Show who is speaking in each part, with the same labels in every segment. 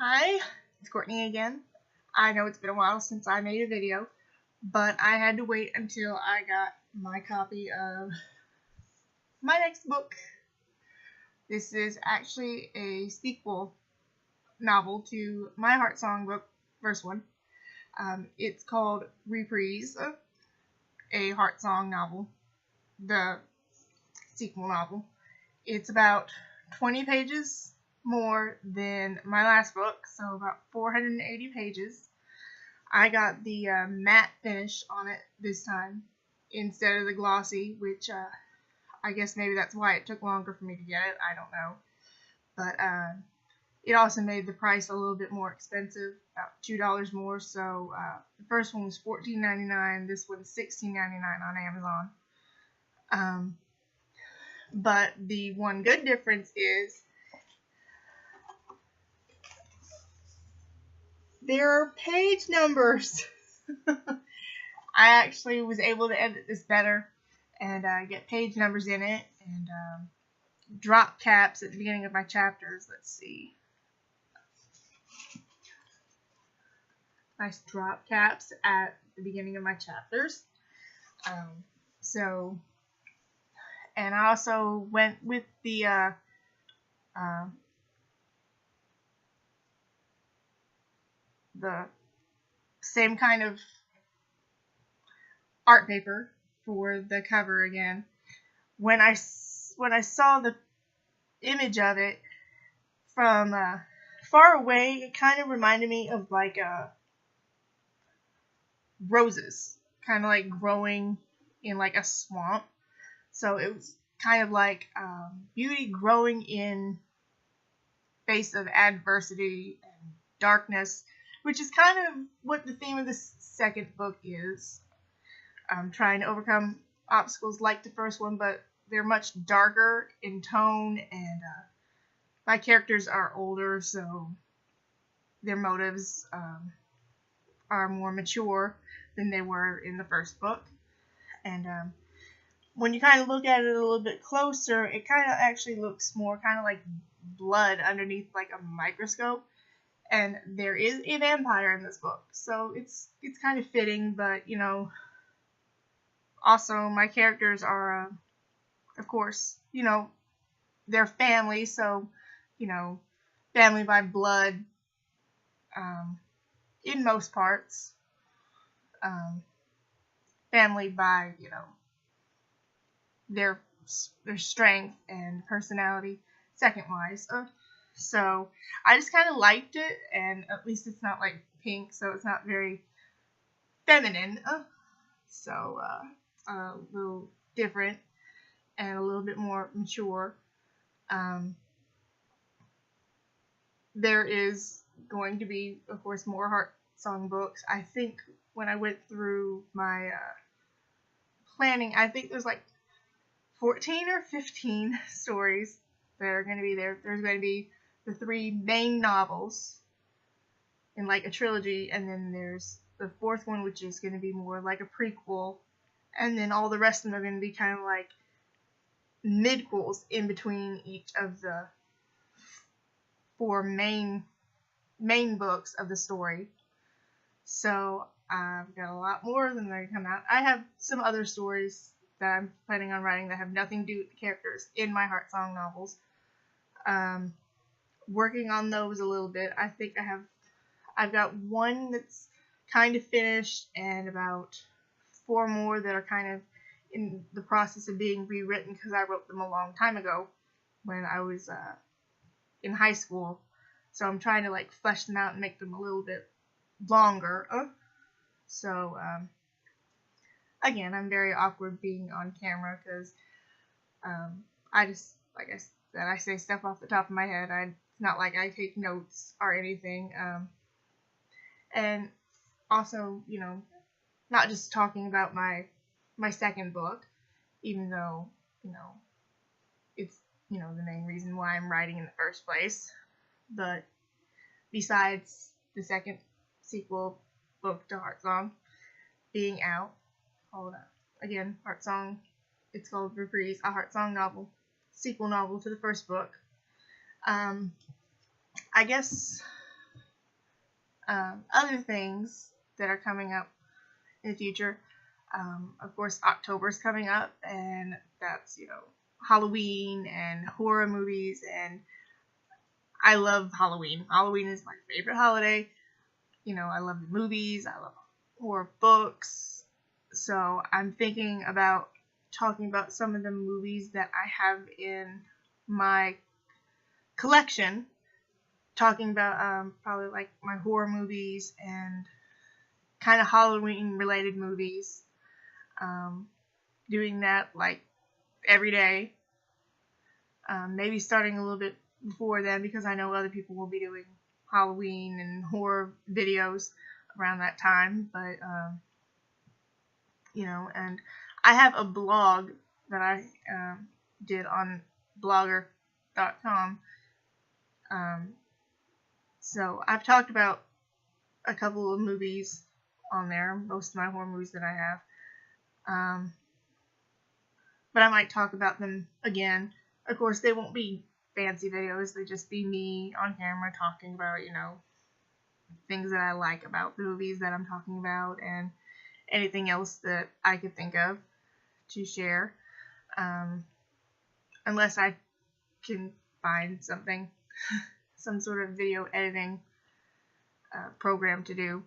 Speaker 1: Hi, it's Courtney again. I know it's been a while since I made a video, but I had to wait until I got my copy of my next book. This is actually a sequel novel to my Heart Song book, first one. It's called Reprise, a Heart Song novel, the sequel novel. It's about 20 pages more than my last book, so about 480 pages. I got the matte finish on it this time instead of the glossy, which I guess maybe that's why it took longer for me to get it. I don't know. But it also made the price a little bit more expensive, about $2 more. So the first one was $14.99. This one's $16.99 on Amazon. But the one good difference is there are page numbers. I actually was able to edit this better and get page numbers in it and drop caps at the beginning of my chapters. Let's see. Nice drop caps at the beginning of my chapters. And I also went with the same kind of art paper for the cover again. When I saw the image of it from far away, it kind of reminded me of like roses, kind of like growing in like a swamp. So it was kind of like beauty growing in face of adversity and darkness, which is kind of what the theme of this second book is. Trying to overcome obstacles like the first one, but they're much darker in tone, and my characters are older, so their motives are more mature than they were in the first book. And when you kind of look at it a little bit closer, it kind of actually looks more kind of like blood underneath like a microscope. And there is a vampire in this book, so it's kind of fitting. But you know, also my characters are, of course, you know, they're family, so you know, family by blood, in most parts, family by, you know, their strength and personality second wise. So I just kind of liked it, and at least it's not like pink, so it's not very feminine. So a little different and a little bit more mature. There is going to be, of course, more Heart Song books. I think when I went through my planning, I think there's like 14 or 15 stories that are going to be there. There's going to be the 3 main novels in like a trilogy, and then there's the 4th one, which is going to be more like a prequel, and then all the rest of them are going to be kind of like midquels in between each of the 4 main books of the story. So I've got a lot more than they come out. I have some other stories that I'm planning on writing that have nothing to do with the characters in my Heart Song novels. Working on those a little bit. I think I've got one that's kind of finished, and about 4 more that are kind of in the process of being rewritten because I wrote them a long time ago when I was in high school. So I'm trying to like flesh them out and make them a little bit longer. So again, I'm very awkward being on camera because I just, like I said, I say stuff off the top of my head. It's not like I take notes or anything. And also, you know, not just talking about my second book, even though, you know, it's, you know, the main reason why I'm writing in the first place. But besides the second sequel book to Heart Song being out, called again Heart Song, it's called Reprise, a Heart Song novel, sequel novel to the first book. I guess Other things that are coming up in the future. Of course, October's coming up, and that's, Halloween and horror movies, and I love Halloween. Halloween is my favorite holiday. I love the movies, I love horror books. So I'm thinking about talking about some of the movies that I have in my collection, talking about probably like my horror movies and kind of Halloween related movies. Doing that like every day. Maybe starting a little bit before then, because I know other people will be doing Halloween and horror videos around that time. But and I have a blog that I did on blogger.com. So I've talked about a couple of movies on there, most of my horror movies that I have. But I might talk about them again. Of course, they won't be fancy videos. They just be me on camera talking about, things that I like about the movies that I'm talking about, and anything else that I could think of to share. Unless I can find something, some sort of video editing program to do.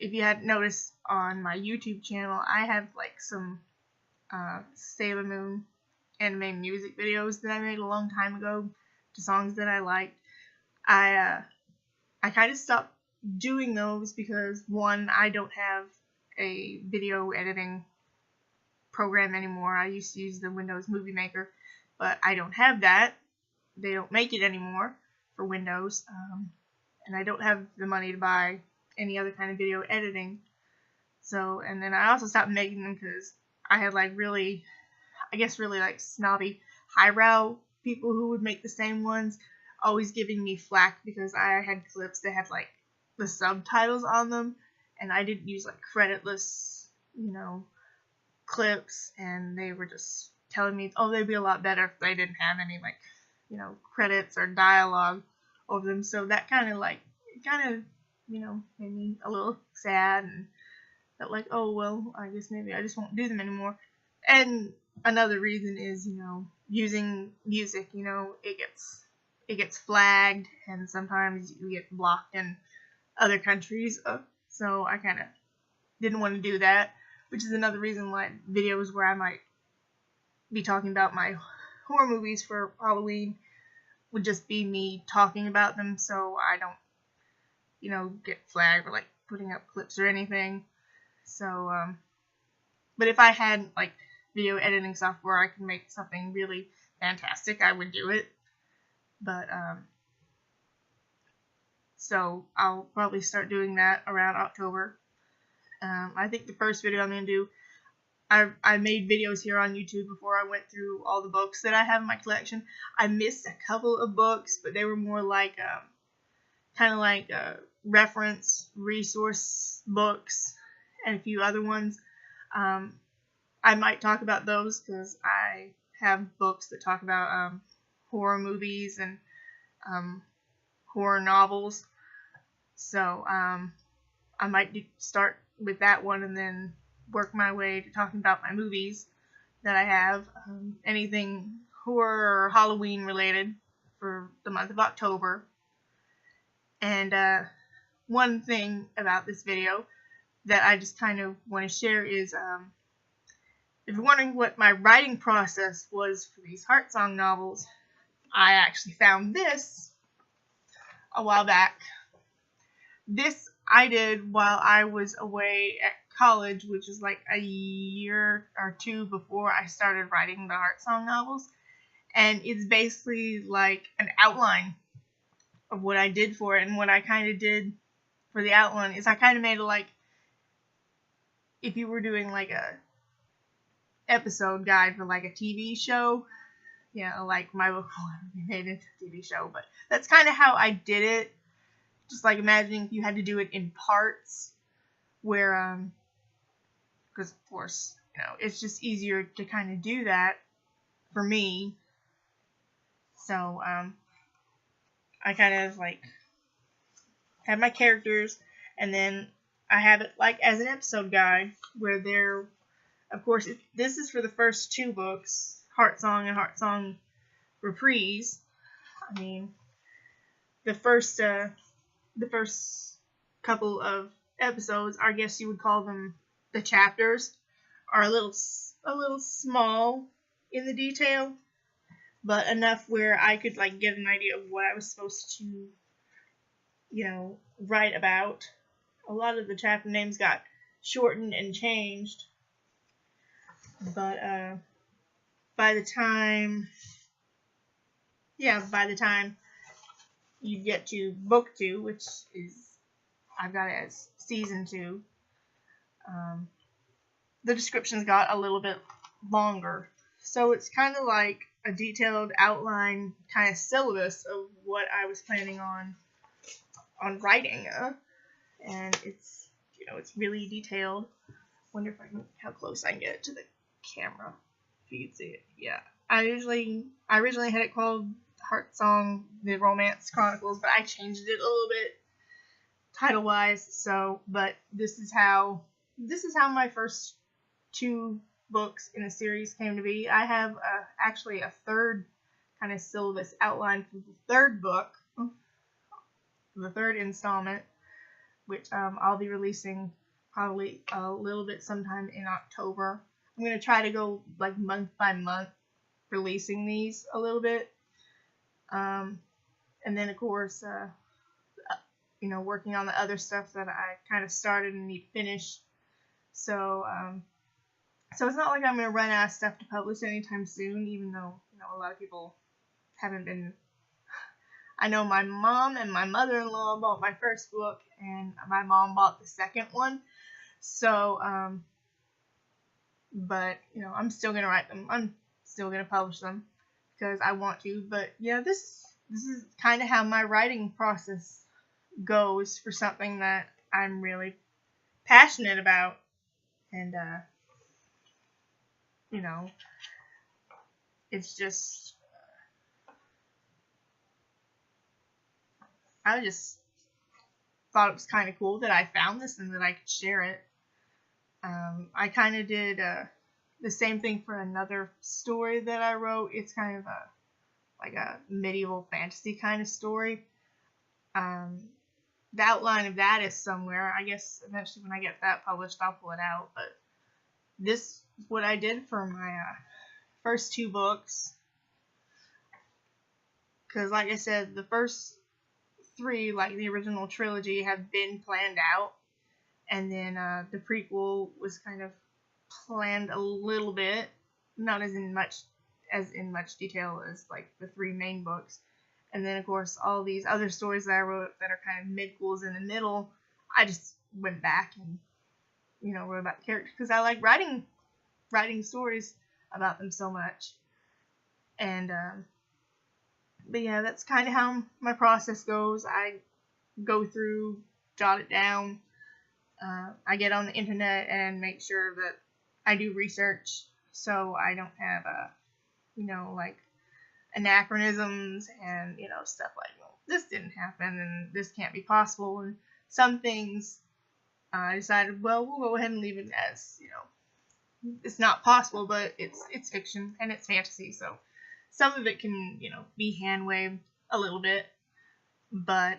Speaker 1: If you hadn't noticed, on my YouTube channel, I have like some Sailor Moon anime music videos that I made a long time ago to songs that I liked. I kind of stopped doing those because, one, I don't have a video editing program anymore. I used to use the Windows Movie Maker, but I don't have that. They don't make it anymore for Windows, and I don't have the money to buy any other kind of video editing. So, and then I also stopped making them because I had like really like snobby, highbrow people who would make the same ones, always giving me flack because I had clips that had like the subtitles on them, and I didn't use like creditless, clips, and they were just telling me, oh, they'd be a lot better if they didn't have any like, credits or dialogue over them. So that kind of made me a little sad, and felt like, oh, well, I guess maybe I just won't do them anymore. And another reason is, using music, it gets flagged, and sometimes you get blocked in other countries. So I kind of didn't want to do that, which is another reason why videos where I might be talking about my horror movies for Halloween would just be me talking about them, so I don't, get flagged or like putting up clips or anything. So, but if I had like video editing software, I could make something really fantastic, I would do it. But, so I'll probably start doing that around October. I think the first video I'm going to do, I made videos here on YouTube before I went through all the books that I have in my collection. I missed a couple of books, but they were more like, kind of like reference, resource books, and a few other ones. I might talk about those because I have books that talk about horror movies and horror novels. So I might start with that one and then work my way to talking about my movies that I have. Anything horror or Halloween related for the month of October. And one thing about this video that I just kind of want to share is, if you're wondering what my writing process was for these Heart Song novels, I actually found this a while back. This I did while I was away at college, which is like a year or two before I started writing the Heart Song novels. And it's basically like an outline of what I did for it. And what I kind of did for the outline is I kind of made it like if you were doing like a episode guide for like a TV show. Like my book will never be made into a TV show, but that's kind of how I did it. Just like imagining if you had to do it in parts, where, because of course, it's just easier to kind of do that for me. So, I kind of like have my characters, and then I have it like as an episode guide where there, of course, this is for the first 2 books, Heart Song and Heart Song Reprise. I mean, the first couple of episodes, I guess you would call them the chapters, are a little small in the detail, but enough where I could like get an idea of what I was supposed to, write about. A lot of the chapter names got shortened and changed, but by the time you get to book 2, which is, I've got it as season 2, the descriptions got a little bit longer. So it's kind of like a detailed outline kind of syllabus of what I was planning on writing. And it's, it's really detailed. Wonder if how close I can get it to the camera. If you can see it. Yeah. I originally had it called Heart Song, The Romance Chronicles, but I changed it a little bit title-wise. So, but this is how my first 2 books in a series came to be. I have actually a third kind of syllabus outline for the 3rd book, the 3rd installment, which I'll be releasing probably a little bit sometime in October. I'm going to try to go like month by month releasing these a little bit. And then, of course, working on the other stuff that I kind of started and need to finish. So it's not like I'm going to run out of stuff to publish anytime soon, even though, a lot of people haven't been. I know my mom and my mother-in-law bought my first book, and my mom bought the second one. So, but, I'm still going to write them. I'm still going to publish them because I want to. But, yeah, this is kind of how my writing process goes for something that I'm really passionate about. And, it's just, I just thought it was kind of cool that I found this and that I could share it. I kind of did the same thing for another story that I wrote. It's kind of like a medieval fantasy kind of story. The outline of that is somewhere. I guess eventually when I get that published, I'll pull it out. But this is what I did for my first 2 books. Because, like I said, the first 3, like the original trilogy, have been planned out. And then the prequel was kind of planned a little bit. Not as in much detail as, like, the 3 main books. And then, of course, all these other stories that I wrote that are kind of mid-quels in the middle, I just went back and, wrote about the characters. Because I like writing stories about them so much. And, but yeah, that's kind of how my process goes. I go through, jot it down. I get on the internet and make sure that I do research so I don't have, like anachronisms and, stuff like, well, this didn't happen and this can't be possible. And some things I decided, well, we'll go ahead and leave it as, it's not possible, but it's fiction and it's fantasy. So some of it can, be hand-waved a little bit. But,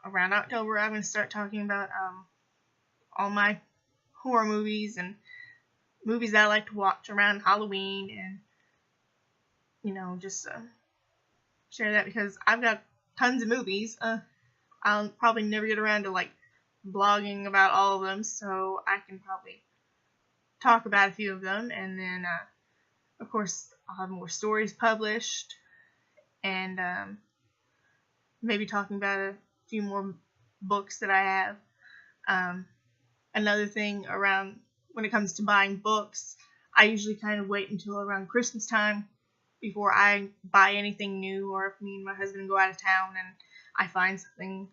Speaker 1: around October, I'm going to start talking about all my horror movies and movies that I like to watch around Halloween, and just share that because I've got tons of movies. I'll probably never get around to like blogging about all of them, so I can probably talk about a few of them, and then of course I'll have more stories published, and maybe talking about a few more books that I have. Another thing around when it comes to buying books, I usually kind of wait until around Christmas time before I buy anything new, or if me and my husband go out of town and I find something,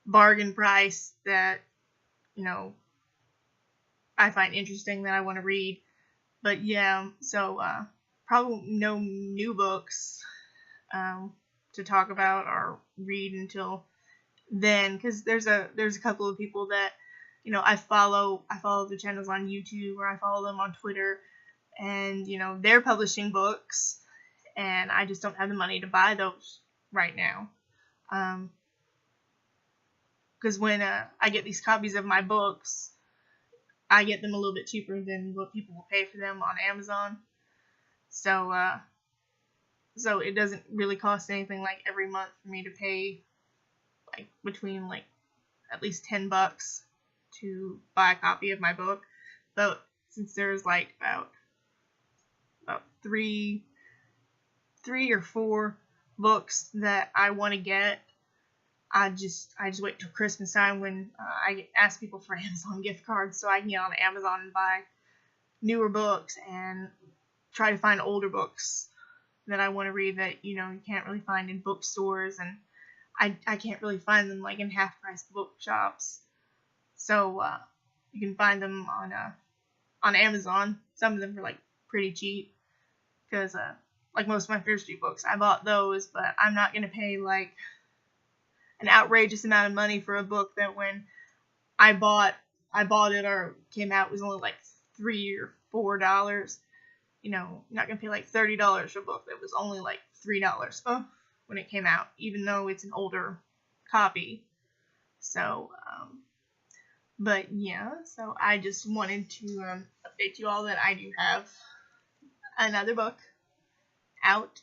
Speaker 1: bargain price that, I find interesting that I want to read. But yeah, so probably no new books to talk about or read until then, because there's a couple of people that, you know, I follow the channels on YouTube, or I follow them on Twitter, and, you know, they're publishing books, and I just don't have the money to buy those right now. Because when I get these copies of my books, I get them a little bit cheaper than what people will pay for them on Amazon. So so it doesn't really cost anything like every month for me to pay like between like at least $10 to buy a copy of my book. But since there's like about three or four books that I want to get, I just wait till Christmas time when I ask people for Amazon gift cards so I can get on Amazon and buy newer books and try to find older books that I want to read that, you know, you can't really find in bookstores, and I can't really find them like in half-price bookshops. So you can find them on Amazon. Some of them are like pretty cheap, because like most of my Fear Street books, I bought those, but I'm not gonna pay like an outrageous amount of money for a book that when I bought it or came out was only like $3 or $4. You know, you're not gonna pay like $30 for a book that was only like $3 when it came out, even though it's an older copy. So, but yeah, so I just wanted to update you all that I do have another book out.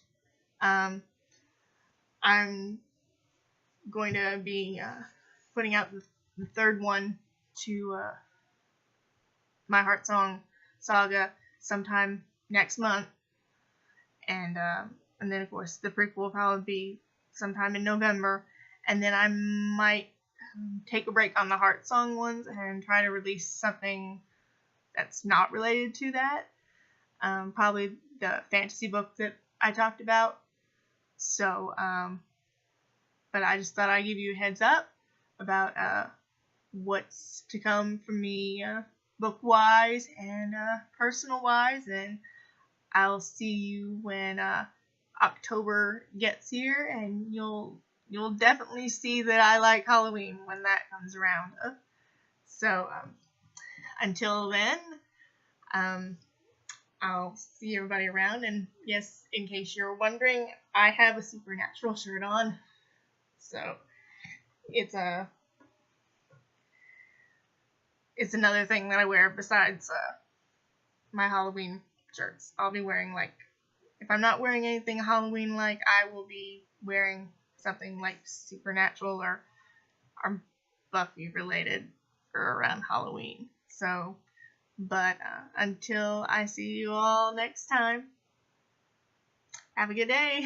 Speaker 1: I'm going to be putting out the third one to my Heartsong saga sometime next month, and then of course the prequel will probably be sometime in November, and then I might take a break on the Heartsong ones and try to release something that's not related to that, probably the fantasy book that I talked about. So but I just thought I'd give you a heads up about what's to come from me book-wise and personal-wise, and I'll see you when October gets here, and you'll definitely see that I like Halloween when that comes around. So until then, I'll see everybody around, and yes, in case you're wondering, I have a Supernatural shirt on, so it's another thing that I wear besides my Halloween shirts. I'll be wearing, like, if I'm not wearing anything Halloween-like, I will be wearing something like Supernatural or Buffy related for around Halloween. So, but until I see you all next time, have a good day.